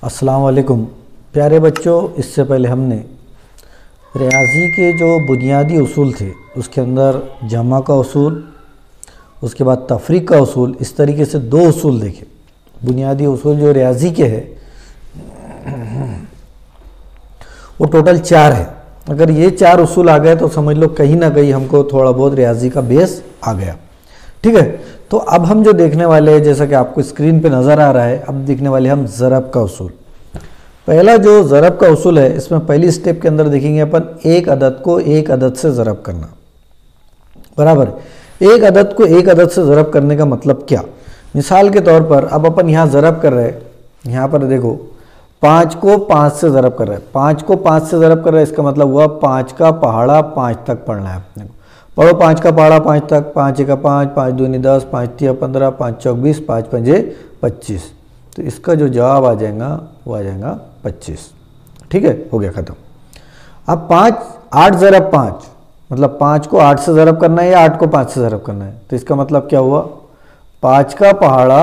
अस्सलाम वालेकुम प्यारे बच्चों। इससे पहले हमने रियाजी के जो बुनियादी उसूल थे उसके अंदर जमा का उसूल, उसके बाद तफरीक का उसूल, इस तरीके से दो उसूल देखे। बुनियादी उसूल जो रियाजी के है वो टोटल 4 है। अगर ये 4 उसूल आ गए तो समझ लो कहीं ना कहीं हमको थोड़ा बहुत रियाजी का बेस आ गया। ठीक है, तो अब हम जो देखने वाले हैं, जैसा कि आपको स्क्रीन पे नज़र आ रहा है, अब देखने वाले हम ज़रब का उसूल। पहला जो ज़रब का उसूल है, इसमें पहली स्टेप के अंदर देखेंगे अपन एक अदद को एक अदद से ज़रब करना। बराबर, एक अदद को एक अदद से ज़रब करने का मतलब क्या? मिसाल के तौर पर अब अपन यहाँ ज़रब कर रहे हैं, यहाँ पर देखो 5 को 5 से ज़रब कर रहे हैं, 5 को 5 से ज़रब कर रहे हैं, इसका मतलब हुआ 5 का पहाड़ा 5 तक पढ़ना है अपने को। पढ़ो 5 का पहाड़ा 5 तक, 5 का 5, 5 दूनी 10, 5 तिया 15, 5 चौक 20, 5 पंजे 25। तो इसका जो जवाब आ जाएगा वो आ जाएगा 25। ठीक है, हो गया ख़त्म। अब 8 ज़रब 5, मतलब 5 को 8 से ज़रब करना है या 8 को 5 से ज़रब करना है। तो इसका मतलब क्या हुआ, 5 का पहाड़ा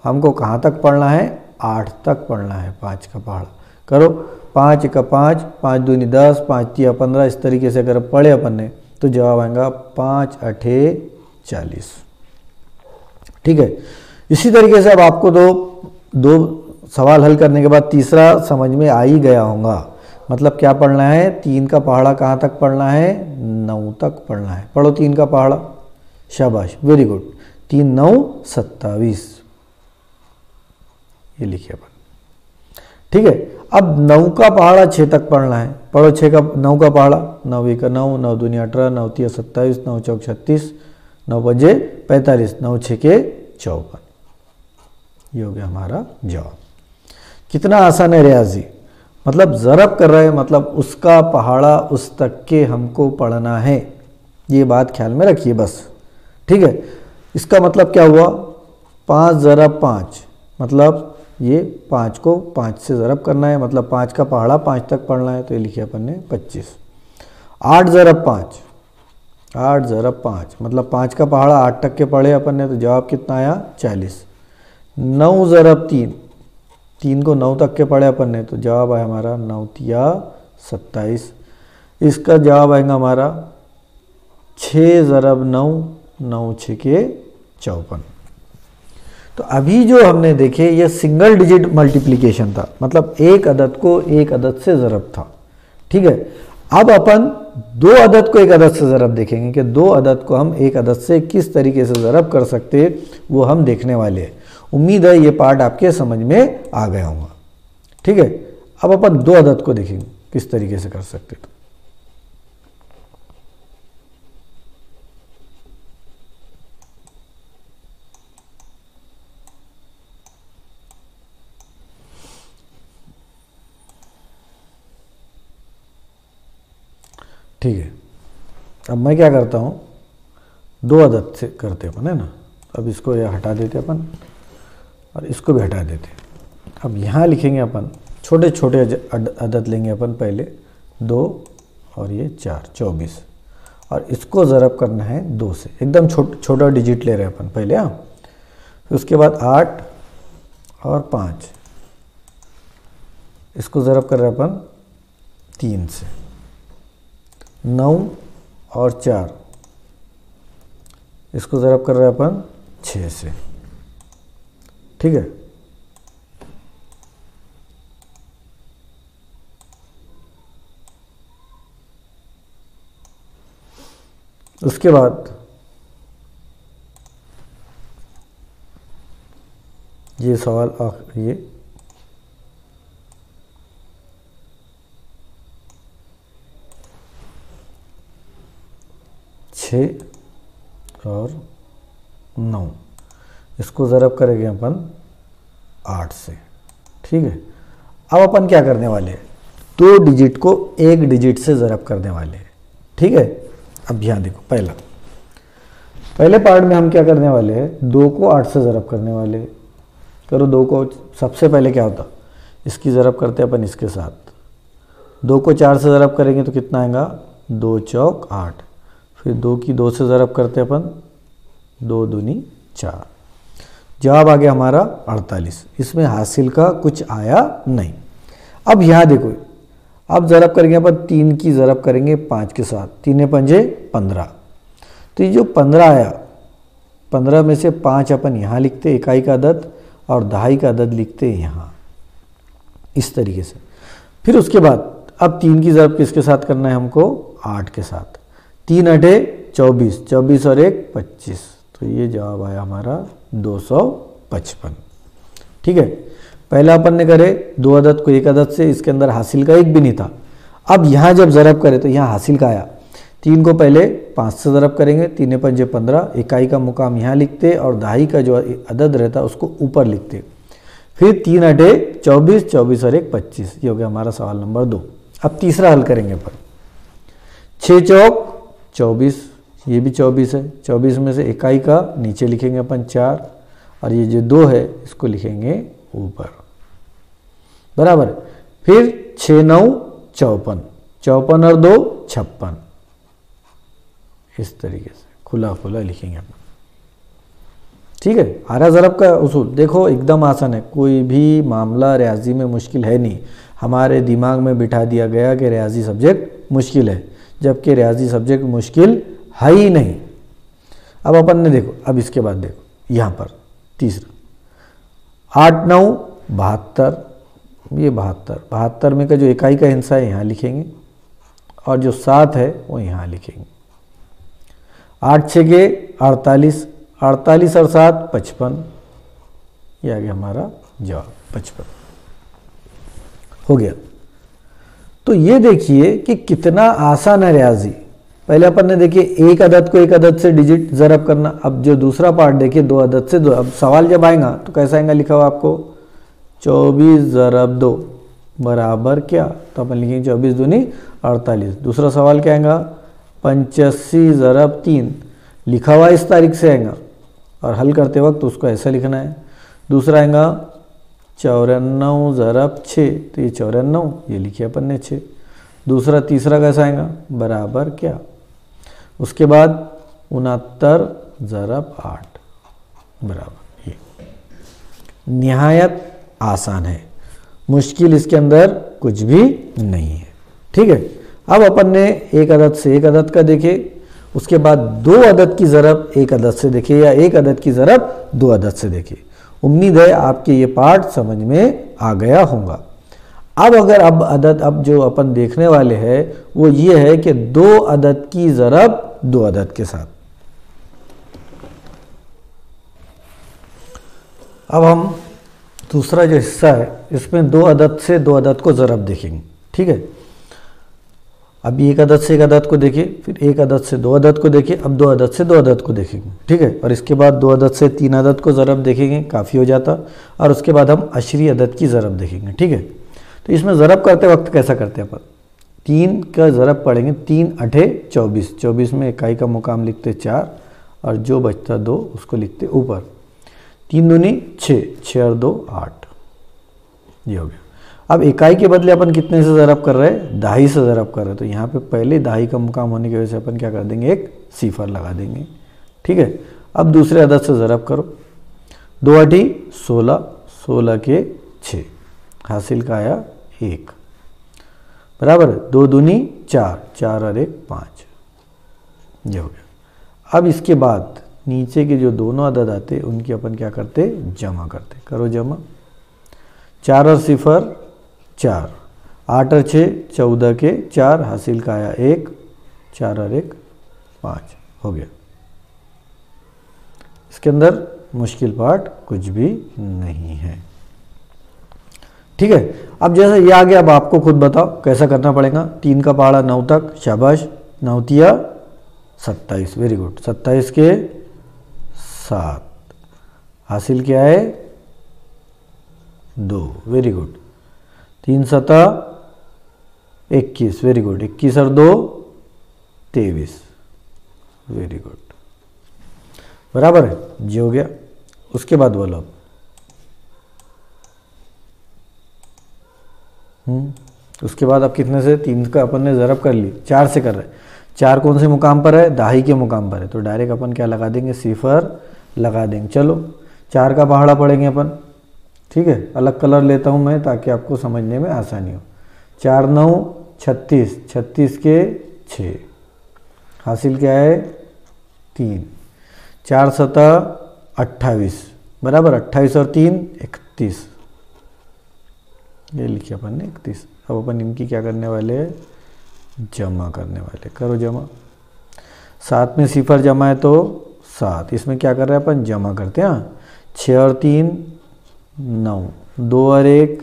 हमको कहाँ तक पढ़ना है, 8 तक पढ़ना है। 5 का पहाड़ा करो, 5 का 5, 5 दूनी 10, 5 तिया 15, इस तरीके से अगर पढ़े अपन ने तो जवाब आएगा 5 8 40। ठीक है, इसी तरीके से अब आपको दो सवाल हल करने के बाद तीसरा समझ में आ ही गया होगा। मतलब क्या पढ़ना है, 3 का पहाड़ा कहाँ तक पढ़ना है, 9 तक पढ़ना है। पढ़ो 3 का पहाड़ा, शाबाश, वेरी गुड। 3 9 27, ये लिखिए अपन। ठीक है, अब 9 का पहाड़ा 6 तक पढ़ना है। पढ़ो 9 का पहाड़ा, 9 का 9, 9 दूनी 18, 9 तिया 27, 9 चौक 36, 9 पंजे 45, 9 6 के 54। ये हो गया हमारा जवाब। कितना आसान है रियाजी। मतलब ज़रब कर रहे हैं, मतलब उसका पहाड़ा उस तक के हमको पढ़ना है। ये बात ख्याल में रखिए बस। ठीक है, इसका मतलब क्या हुआ, 5 ज़रब 5, मतलब ये 5 को 5 से ज़रब करना है, मतलब 5 का पहाड़ा 5 तक पढ़ना है। तो ये लिखिए अपन ने 25। 8 ज़रब 5, 8 ज़रब 5, मतलब 5 का पहाड़ा 8 तक के पढ़े अपन ने, तो जवाब कितना आया 40। 9 ज़रब 3, 3 को 9 तक के पढ़े अपन ने, तो जवाब आया हमारा 9 तिया 27। इसका जवाब आएगा हमारा 6 ज़रब 9, 9 6 के 54। तो अभी जो हमने देखे ये सिंगल डिजिट मल्टीप्लिकेशन था, मतलब एक अदद को एक अदद से ज़रब था। ठीक है, अब अपन 2 अदद को एक अदद से ज़रब देखेंगे कि 2 अदद को हम एक अदद से किस तरीके से ज़रब कर सकते हैं, वो हम देखने वाले हैं। उम्मीद है ये पार्ट आपके समझ में आ गया होगा। ठीक है, अब अपन 2 अदद को देखेंगे किस तरीके से कर सकते हैं। ठीक है, अब मैं क्या करता हूँ, 2 अदद से करते अपन, है ना। अब इसको ये हटा देते अपन और इसको भी हटा देते। अब यहाँ लिखेंगे अपन छोटे छोटे अदद लेंगे अपन, पहले 2 और ये 4 24, और इसको ज़रब करना है 2 से। एकदम छोटा डिजिट ले रहे हैं अपन पहले। हाँ, फिर उसके बाद 8 और 5, इसको ज़रब कर रहे हैं अपन 3 से। 9 और 4, इसको ज़रब कर रहे हैं अपन 6 से। ठीक है, उसके बाद ये सवाल ये 6 और 9, इसको ज़रब करेंगे अपन 8 से। ठीक है, अब अपन क्या करने वाले हैं, 2 डिजिट को 1 डिजिट से ज़रब करने वाले हैं। ठीक है, अब यहाँ देखो, पहले पार्ट में हम क्या करने वाले हैं, 2 को 8 से ज़रब करने वाले। करो 2 को, सबसे पहले क्या होता, इसकी ज़रब करते हैं अपन इसके साथ। 2 को 4 से ज़रब करेंगे तो कितना आएगा, 2 चौक 8। फिर 2 की 2 से ज़रब करते हैं अपन, 2 दूनी 4। जवाब आ गया हमारा 48। इसमें हासिल का कुछ आया नहीं। अब यहाँ देखो, अब ज़रब करेंगे अपन 3 की ज़रब करेंगे 5 के साथ, 3 पंजे 15। तो ये जो 15 आया, 15 में से 5 अपन यहाँ लिखते इकाई का अदद और दहाई का अदद लिखते यहाँ, इस तरीके से। फिर उसके बाद अब 3 की ज़रब किसके साथ करना है हमको? 8 के साथ। 3 अठे 24, 24 और 1 25। तो ये जवाब आया हमारा 255। ठीक है, पहला अपन ने करे 2 अदद को 1 अदद से, इसके अंदर हासिल का 1 भी नहीं था। अब यहाँ जब ज़रब करे तो यहाँ हासिल का आया। 3 को पहले 5 से ज़रब करेंगे, 3 पंजे 15, इकाई का मुकाम यहाँ लिखते और दहाई का जो अदद रहता उसको ऊपर लिखते। फिर 3 अठे 24, 24 और 1 25। ये हो गया हमारा सवाल नंबर 2। अब तीसरा हल करेंगे अपन। 6 चौक 24, ये भी 24 है। 24 में से इकाई का नीचे लिखेंगे अपन 4 और ये जो 2 है इसको लिखेंगे ऊपर, बराबर। फिर 6 9 54, 54 और 2 56। इस तरीके से खुला खुला लिखेंगे अपन। ठीक है, आरा ज़रब का उसूल देखो एकदम आसान है, कोई भी मामला रियाजी में मुश्किल है नहीं। हमारे दिमाग में बिठा दिया गया कि रियाजी सब्जेक्ट मुश्किल है, जबकि रियाजी सब्जेक्ट मुश्किल है ही नहीं। अब अपन ने देखो, अब इसके बाद देखो यहाँ पर तीसरा 8 9 72, ये 72 में का जो इकाई का हिस्सा है यहाँ लिखेंगे और जो 7 है वो यहाँ लिखेंगे। 8 6 के 48, 48 और 7 55। ये आ गया हमारा जवाब 55 हो गया। तो ये देखिए कि कितना आसान है रियाजी। पहले अपन ने देखिए एक अदद को एक अदद से डिजिट ज़रब करना। अब जो दूसरा पार्ट देखिए 2 अदद से 2। अब सवाल जब आएगा तो कैसा आएगा, लिखा हुआ आपको 24 ज़रब 2 बराबर क्या, तो अपन लिखेंगे 24 दूनी 48। दूसरा सवाल क्या आएगा, 85 ज़रब 3, लिखा हुआ इस तारीख से आएगा और हल करते वक्त उसको ऐसा लिखना है। दूसरा आएगा 94 ज़रब 6, तो ये 94, ये लिखिए अपन ने 6। दूसरा तीसरा कैसा आएगा, बराबर क्या। उसके बाद 69 ज़रब 8 बराबर। ये निहायत आसान है, मुश्किल इसके अंदर कुछ भी नहीं है। ठीक है, अब अपन ने एक अदद से एक अदद का देखे, उसके बाद 2 अदद की ज़रब एक अदद से देखे या एक अदद की ज़रब 2 अदद से देखे। उम्मीद है आपके ये पार्ट समझ में आ गया होगा। अब जो अपन देखने वाले हैं वो ये है कि 2 अदद की ज़रब 2 अदद के साथ। अब हम दूसरा जो हिस्सा है इसमें 2 अदद से 2 अदद को ज़रब देखेंगे। ठीक है, अब एक अदद से एक अदद को देखिए, फिर एक अदद से 2 अदद को देखिए, अब 2 अदद से 2 अदद को देखेंगे। ठीक है, और इसके बाद 2 अदद से 3 अदद को ज़रब देखेंगे, काफ़ी हो जाता। और उसके बाद हम अशरी अदद की ज़रब देखेंगे। ठीक है, तो इसमें ज़रब करते वक्त कैसा करते हैं अपन, 3 का ज़रब पढ़ेंगे। 3 अठे 24, 24 में इकाई का मुकाम लिखते 4 और जो बचता 2 उसको लिखते ऊपर। 3 दूनी 6, 6 और 2 8, ये हो गया। अब इकाई के बदले अपन कितने से ज़रब कर रहे हैं, दहाई से ज़रब कर रहे हैं। तो यहाँ पे पहले दहाई का मुकाम होने की वजह से अपन क्या कर देंगे, एक सिफर लगा देंगे। ठीक है, अब दूसरे अदद से ज़रब करो। 2 अठी 16, 16 के 6, हासिल का आया 1 बराबर। 2 दूनी 4, 4 और 1 5, ये हो गया। अब इसके बाद नीचे के जो दोनों अदद आते उनकी अपन क्या करते, जमा करते। करो जमा। 4 और 0 4, 8 और 6 14 के 4, हासिल का आया 1, 4 और 1 5 हो गया। इसके अंदर मुश्किल पार्ट कुछ भी नहीं है। ठीक है, अब जैसे ये आ गया, अब आपको खुद बताओ कैसा करना पड़ेगा। 3 का पहाड़ा 9 तक, शाबाश। 9 तिया 27, वेरी गुड। 27 के 7, हासिल क्या है 2, वेरी गुड। 3 सता 21, वेरी गुड। 21 और 2 23, वेरी गुड, बराबर है जी, हो गया। उसके बाद बोलो उसके बाद अब कितने से, 3 का अपन ने ज़रब कर ली, 4 से कर रहे हैं। 4 कौन से मुकाम पर है, दहाई के मुकाम पर है, तो डायरेक्ट अपन क्या लगा देंगे, सिफर लगा देंगे। चलो 4 का पहाड़ा पढ़ेंगे अपन, ठीक है। अलग कलर लेता हूँ मैं ताकि आपको समझने में आसानी हो। 4 9 36, 36 के 6, हासिल क्या है 3, 4 7 28 बराबर 28 और 3 31, ये लिखिए अपन ने 31। अब अपन इनकी क्या करने वाले हैं, जमा करने वाले। करो जमा। 7 में 0 जमा है तो 7, इसमें क्या कर रहे हैं अपन, जमा करते हैं। 6 और 3 9, 2 और 1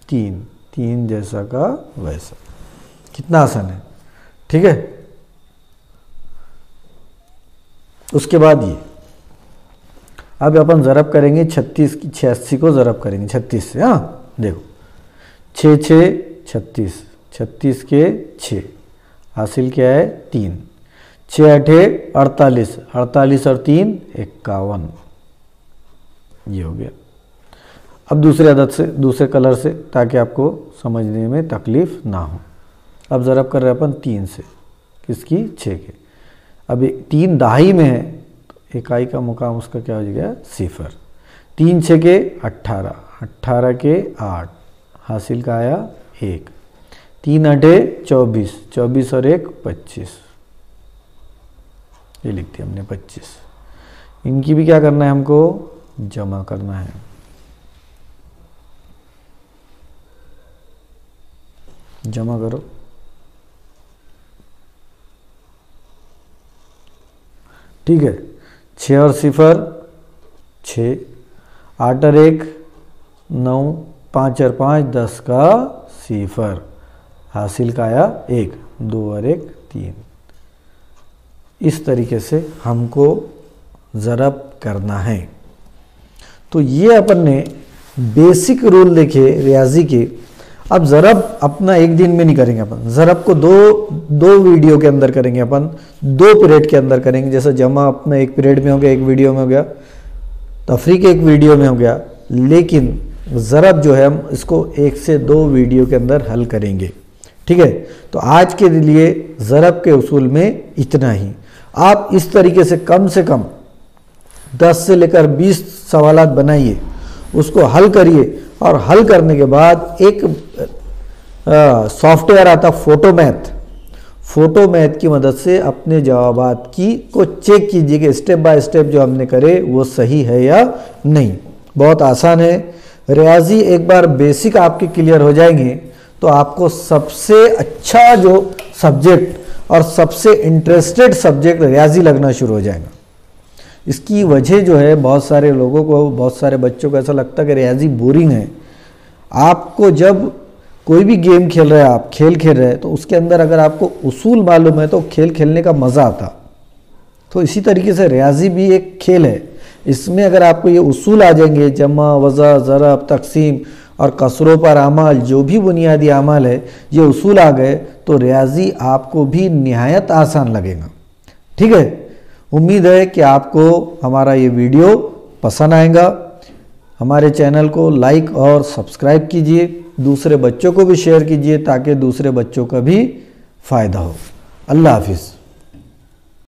3, 3 जैसा का वैसा। कितना आसान है, ठीक है। उसके बाद ये अब अपन ज़रब करेंगे 86 को ज़रब करेंगे 36 से। हाँ देखो 6 6 36, 36 के 6, हासिल क्या है 3, 6 8 48, 48 और 3 51, ये हो गया। अब दूसरे अदद से, दूसरे कलर से, ताकि आपको समझने में तकलीफ ना हो। अब ज़रब कर रहे हैं अपन 3 से, किसकी 6 के। अब 3 दहाई में है, इकाई का मुकाम उसका क्या हो जाएगा 0। 3 6 के 18, 18 के 8, हासिल का आया 1, 3 8 24, 24 और 1 25, ये लिख दिया हमने 25। इनकी भी क्या करना है, हमको जमा करना है। जमा करो। ठीक है, 6 और 0 6, 8 और 1 9, 5 और 5 10 का 0, हासिल का आया 1, 2 और 1 3। इस तरीके से हमको ज़रब करना है। तो ये अपन ने बेसिक रूल देखे रियाजी के। अब ज़रब अपना एक दिन में नहीं करेंगे अपन, ज़रब को दो वीडियो के अंदर करेंगे अपन, 2 पीरियड के अंदर करेंगे। जैसे जमा अपना 1 पीरियड में हो गया, 1 वीडियो में हो गया, तफरीक 1 वीडियो में हो गया। लेकिन ज़रब जो है हम इसको 1 से 2 वीडियो के अंदर हल करेंगे, ठीक है। तो आज के लिए ज़रब के उसूल में इतना ही। आप इस तरीके से कम 10 से लेकर 20 सवालात बनाइए, उसको हल करिए, और हल करने के बाद एक सॉफ्टवेयर आता फोटोमैथ की मदद से अपने जवाबात को चेक कीजिए कि स्टेप बाय स्टेप जो हमने करे वो सही है या नहीं। बहुत आसान है। रियाजी एक बार बेसिक आपके क्लियर हो जाएंगे तो आपको सबसे अच्छा जो सब्जेक्ट और सबसे इंटरेस्टेड सब्जेक्ट रियाजी लगना शुरू हो जाएगा। इसकी वजह जो है, बहुत सारे लोगों को, बहुत सारे बच्चों को ऐसा लगता है कि रियाजी बोरिंग है। आपको जब कोई भी गेम खेल रहे हैं, आप खेल खेल रहे हैं, तो उसके अंदर अगर आपको उसूल मालूम है तो खेल खेलने का मज़ा आता। तो इसी तरीके से रियाजी भी एक खेल है। इसमें अगर आपको ये उसूल आ जाएंगे, जमा वज़ा ज़रब तकसीम और कसरों पर अमाल, जो भी बुनियादी अमाल है, ये उसूल आ गए तो रियाजी आपको भी निहायत आसान लगेगा, ठीक है। उम्मीद है कि आपको हमारा ये वीडियो पसंद आएगा। हमारे चैनल को लाइक और सब्सक्राइब कीजिए, दूसरे बच्चों को भी शेयर कीजिए ताकि दूसरे बच्चों का भी फ़ायदा हो। अल्लाह हाफिज़।